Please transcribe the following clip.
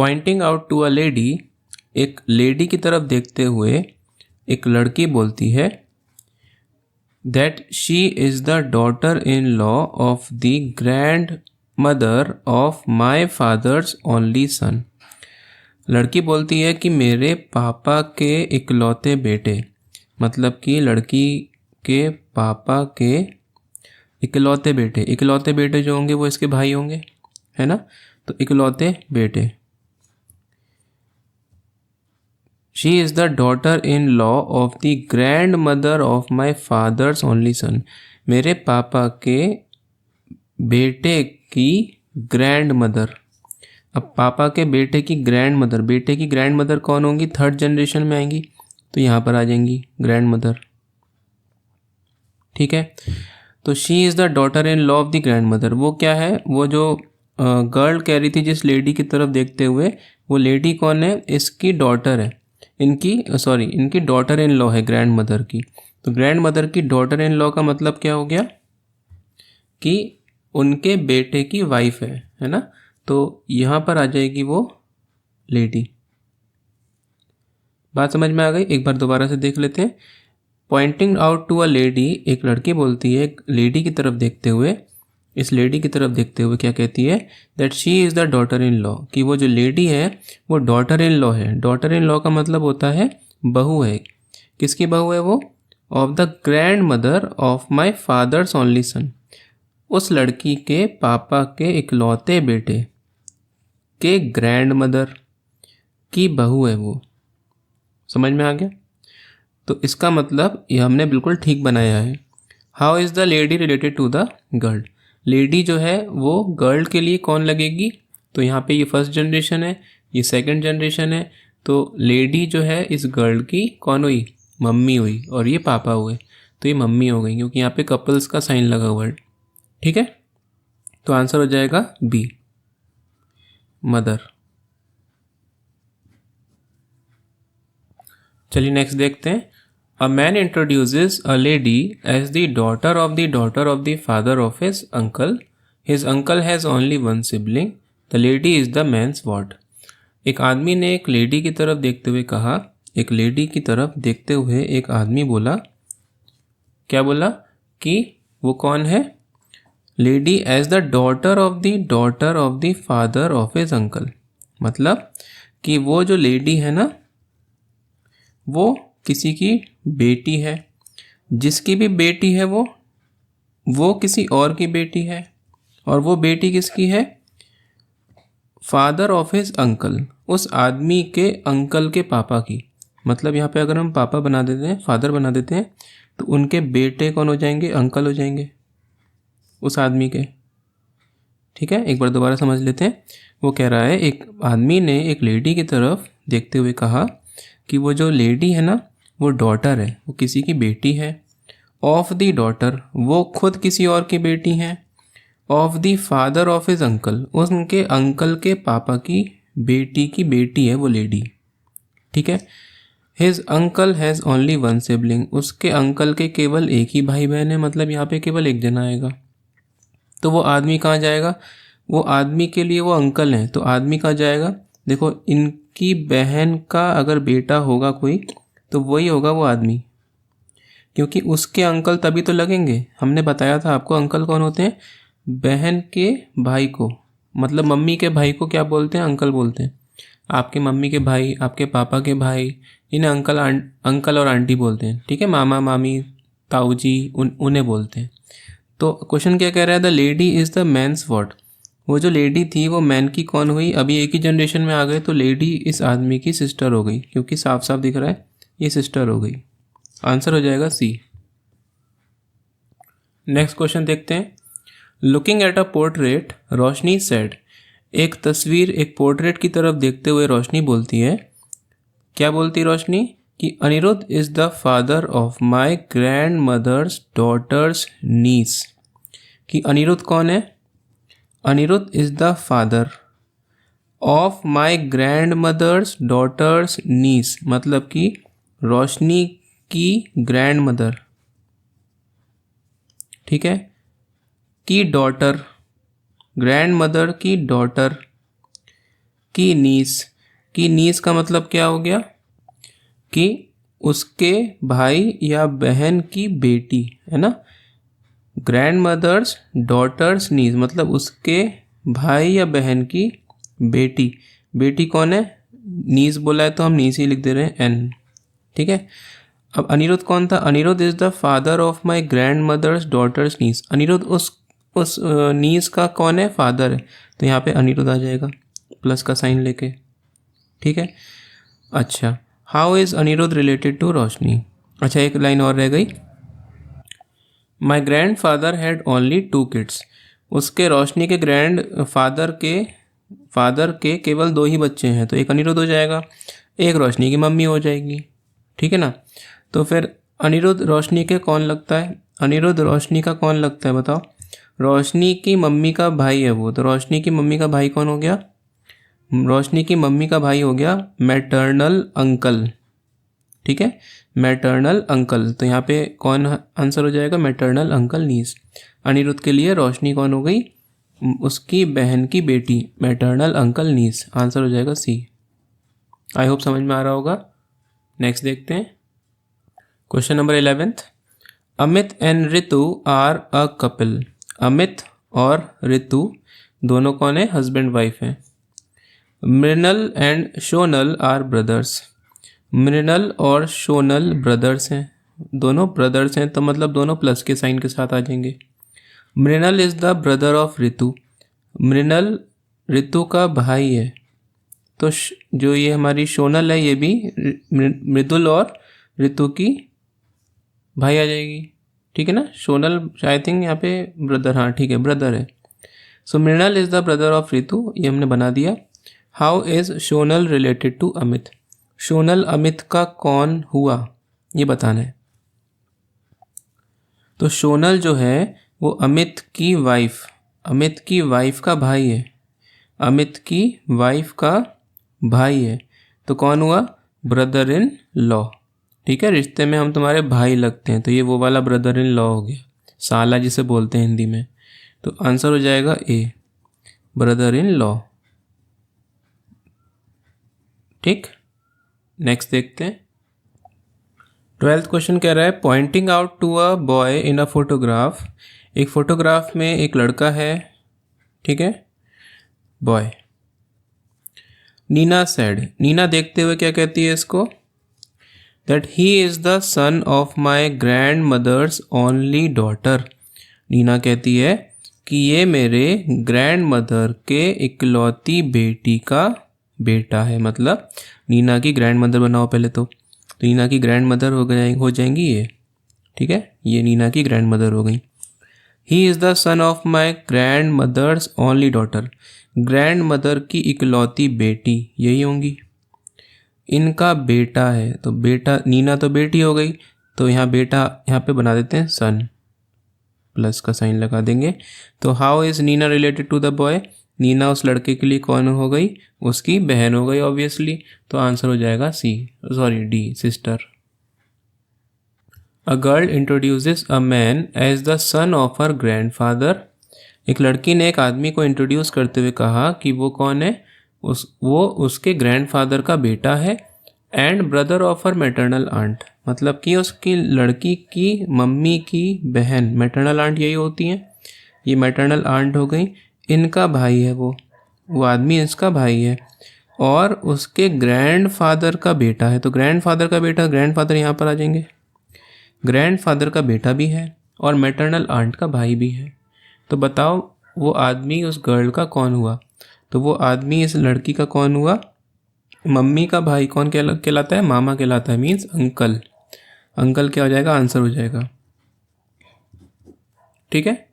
Poynting out to a lady, एक lady की तरफ देखते हुए एक लड़की बोलती है that she is the daughter in law of the grand mother of my father's only son. लड़की बोलती है कि मेरे पापा के इकलौते बेटे, मतलब कि लड़की के पापा के इकलौते बेटे जो होंगे वो इसके भाई होंगे, है ना। तो इकलौते बेटे, she is the daughter in law of the grand mother of my father's only सन। मेरे पापा के बेटे की ग्रैंड मदर। अब पापा के बेटे की ग्रैंड मदर, बेटे की ग्रैंड मदर कौन होंगी? थर्ड जनरेशन में आएंगी, तो यहाँ पर आ जाएंगी ग्रैंड मदर। ठीक है, तो she is the daughter in law of the grand mother, वो क्या है? वो जो गर्ल कह रही थी जिस लेडी की तरफ देखते हुए, वो लेडी कौन है? इसकी डॉटर है, इनकी डॉटर इन लॉ है ग्रैंड मदर की। तो ग्रैंड मदर की डॉटर इन लॉ का मतलब क्या हो गया कि उनके बेटे की वाइफ है ना। तो यहाँ पर आ जाएगी वो लेडी। बात समझ में आ गई? एक बार दोबारा से देख लेते हैं। Pointing out to a lady, एक लड़की बोलती है एक लेडी की तरफ देखते हुए, इस लेडी की तरफ देखते हुए क्या कहती है? That she is the daughter in law, कि वो जो लेडी है वो डॉटर इन लॉ है। डॉटर इन लॉ का मतलब होता है बहू है। किसकी बहू है वो? Of the grand mother of my father's only सन, उस लड़की के पापा के इकलौते बेटे के ग्रैंड मदर की बहू है वो। समझ में आ गया? तो इसका मतलब ये हमने बिल्कुल ठीक बनाया है। How is the lady related to the girl, lady जो है वो गर्ल के लिए कौन लगेगी? तो यहाँ पे ये फर्स्ट जनरेशन है, ये सेकंड जनरेशन है, तो लेडी जो है इस गर्ल की कौन हुई? मम्मी हुई, और ये पापा हुए, तो ये मम्मी हो गई, क्योंकि यहाँ पे कपल्स का साइन लगा हुआ है। ठीक है, तो आंसर हो जाएगा बी, मदर। चलिए नेक्स्ट देखते हैं। A man introduces a lady as the daughter of the father of his uncle. His uncle has only one sibling. The lady is the man's what? एक आदमी ने एक लेडी की तरफ देखते हुए कहा, एक लेडी की तरफ देखते हुए एक आदमी बोला, क्या बोला? कि वो कौन है? Lady as the daughter of the father of his uncle, मतलब कि वो जो लेडी है ना, वो किसी की बेटी है, जिसकी भी बेटी है वो किसी और की बेटी है, और वो बेटी किसकी है? फादर ऑफ हिज अंकल, उस आदमी के अंकल के पापा की। मतलब यहाँ पे अगर हम पापा बना देते हैं, फादर बना देते हैं, तो उनके बेटे कौन हो जाएंगे? अंकल हो जाएंगे उस आदमी के। ठीक है, एक बार दोबारा समझ लेते हैं। वो कह रहा है एक आदमी ने एक लेडी की तरफ देखते हुए कहा कि वो जो लेडी है ना, वो डॉटर है, वो किसी की बेटी है। ऑफ द डॉटर, वो खुद किसी और की बेटी हैं। Of the father of his uncle, उनके अंकल के पापा की बेटी है वो लेडी। ठीक है, his uncle has only one sibling, उसके अंकल के केवल एक ही भाई बहन है, मतलब यहाँ पे केवल एक जना आएगा। तो वो आदमी कहाँ जाएगा? वो आदमी के लिए वो अंकल हैं, तो आदमी कहाँ जाएगा? देखो, इनकी बहन का अगर बेटा होगा कोई, तो वही होगा वो आदमी, क्योंकि उसके अंकल तभी तो लगेंगे। हमने बताया था आपको अंकल कौन होते हैं? बहन के भाई को, मतलब मम्मी के भाई को क्या बोलते हैं? अंकल बोलते हैं। आपके मम्मी के भाई, आपके पापा के भाई, इन्हें अंकल और आंटी बोलते हैं। ठीक है, मामा मामी ताऊ जी उन्हें बोलते हैं। तो क्वेश्चन क्या कह रहा है? The lady is the man's what, वो जो लेडी थी वो मैन की कौन हुई? अभी एक ही जनरेशन में आ गए, तो लेडी इस आदमी की सिस्टर हो गई, क्योंकि साफ साफ दिख रहा है ये सिस्टर हो गई। आंसर हो जाएगा सी। नेक्स्ट क्वेश्चन देखते हैं। Looking at a portrait, Roshni said, एक तस्वीर, एक पोर्ट्रेट की तरफ देखते हुए रोशनी बोलती है, क्या बोलती रोशनी? कि Anirudh is the father of my grand mother's daughter's niece. कि अनिरुद्ध कौन है? Anirudh is the father of my grand mother's daughter's niece, मतलब कि रोशनी की ग्रैंड मदर, ठीक है, की डॉटर, ग्रैंड मदर की डॉटर की नीस। की नीस का मतलब क्या हो गया कि उसके भाई या बहन की बेटी, है ना। ग्रैंड मदर्स डॉटर्स नीस मतलब उसके भाई या बहन की बेटी। बेटी कौन है? नीस बोला है तो हम नीस ही लिख दे रहे हैं एन। ठीक है। अब अनिरुद्ध कौन था? Anirudh is the father of my grand mother's daughter's niece. Anirudh उस नीस का कौन है? फादर है। तो यहाँ पे अनिरुद्ध आ जाएगा प्लस का साइन लेके। ठीक है। अच्छा, how is Anirudh related to Roshni? अच्छा, एक लाइन और रह गई। My grandfather had only 2 kids. उसके रोशनी के ग्रैंड फादर के केवल 2 ही बच्चे हैं, तो एक अनिरुद्ध हो जाएगा, एक रोशनी की मम्मी हो जाएगी। ठीक है ना। तो फिर अनिरुद्ध रोशनी के कौन लगता है? अनिरुद्ध रोशनी का कौन लगता है बताओ? रोशनी की मम्मी का भाई है वो, तो रोशनी की मम्मी का भाई कौन हो गया? रोशनी की मम्मी का भाई हो गया मैटरनल अंकल। ठीक है, मैटरनल अंकल। तो यहाँ पे कौन आंसर हो जाएगा? Maternal uncle niece. अनिरुद्ध के लिए रोशनी कौन हो गई? उसकी बहन की बेटी, मैटरनल अंकल नीस। आंसर हो जाएगा सी। आई होप समझ में आ रहा होगा। नेक्स्ट देखते हैं question number 11। Amit and Ritu are a couple. Amit और ऋतु दोनों कौन है? हस्बैंड वाइफ हैं। Mrinal and Shonal are brothers. Mrinal और शोनल ब्रदर्स हैं, दोनों ब्रदर्स हैं, तो मतलब दोनों प्लस के साइन के साथ आ जाएंगे। मृणल इज द ब्रदर ऑफ ऋतु। मृणल ऋतु का भाई है, तो जो ये हमारी शोनल है ये भी मृदुल और ऋतु की भाई आ जाएगी। ठीक है ना। शोनल आई थिंक यहाँ पे ब्रदर, हाँ ठीक है ब्रदर है। So Mrinal is the brother of Ritu, ये हमने बना दिया। How is Shonal related to Amit? Shonal Amit का कौन हुआ ये बताना है। तो शोनल जो है वो अमित की वाइफ का भाई है। अमित की वाइफ का भाई है, तो कौन हुआ? Brother in law. ठीक है, रिश्ते में हम तुम्हारे भाई लगते हैं, तो ये वो वाला ब्रदर इन लॉ हो गया, साला जिसे बोलते हैं हिंदी में। तो आंसर हो जाएगा ए, ब्रदर इन लॉ। ठीक, नेक्स्ट देखते हैं। 12th क्वेश्चन कह रहा है pointing out to a boy in a photograph. एक फोटोग्राफ में एक लड़का है, ठीक है, बॉय। नीना सेड, नीना देखते हुए क्या कहती है इसको? That he is the son of my grand mother's only daughter. Nina कहती है कि ये मेरे ग्रैंड मदर के इकलौती बेटी का बेटा है। मतलब नीना की ग्रैंड मदर बनाओ पहले तो नीना की ग्रैंड मदर हो जाएंगी ये। ठीक है, ये नीना की ग्रैंड मदर हो गई। He is the son of my grand mother's only daughter. Grand mother की इकलौती बेटी यही होंगी, इनका बेटा है। तो बेटा, नीना तो बेटी हो गई, तो यहाँ बेटा यहाँ पे बना देते हैं सन, प्लस का साइन लगा देंगे। तो how is Nina related to the boy? Nina उस लड़के के लिए कौन हो गई? उसकी बहन हो गई ऑब्वियसली। तो आंसर हो जाएगा D, sister. A girl introduces a man as the son of her grandfather. एक लड़की ने एक आदमी को इंट्रोड्यूस करते हुए कहा कि वो कौन है? वो उसके ग्रैंडफादर का बेटा है। And brother of her maternal aunt, मतलब कि उसकी लड़की की मम्मी की बहन। मैटरनल आंट यही होती हैं, ये मैटरनल आंट हो गई। इनका भाई है वो आदमी इसका भाई है, और उसके ग्रैंडफादर का बेटा है। तो ग्रैंडफादर का बेटा, ग्रैंडफादर यहाँ पर आ जाएंगे। ग्रैंडफादर का बेटा भी है और मैटरनल आंट का भाई भी है। तो बताओ वो आदमी उस गर्ल का कौन हुआ? तो वो आदमी इस लड़की का कौन हुआ? मम्मी का भाई कौन कहलाता है? मामा कहलाता है, मीन्स अंकल। अंकल क्या हो जाएगा? आंसर हो जाएगा। ठीक है।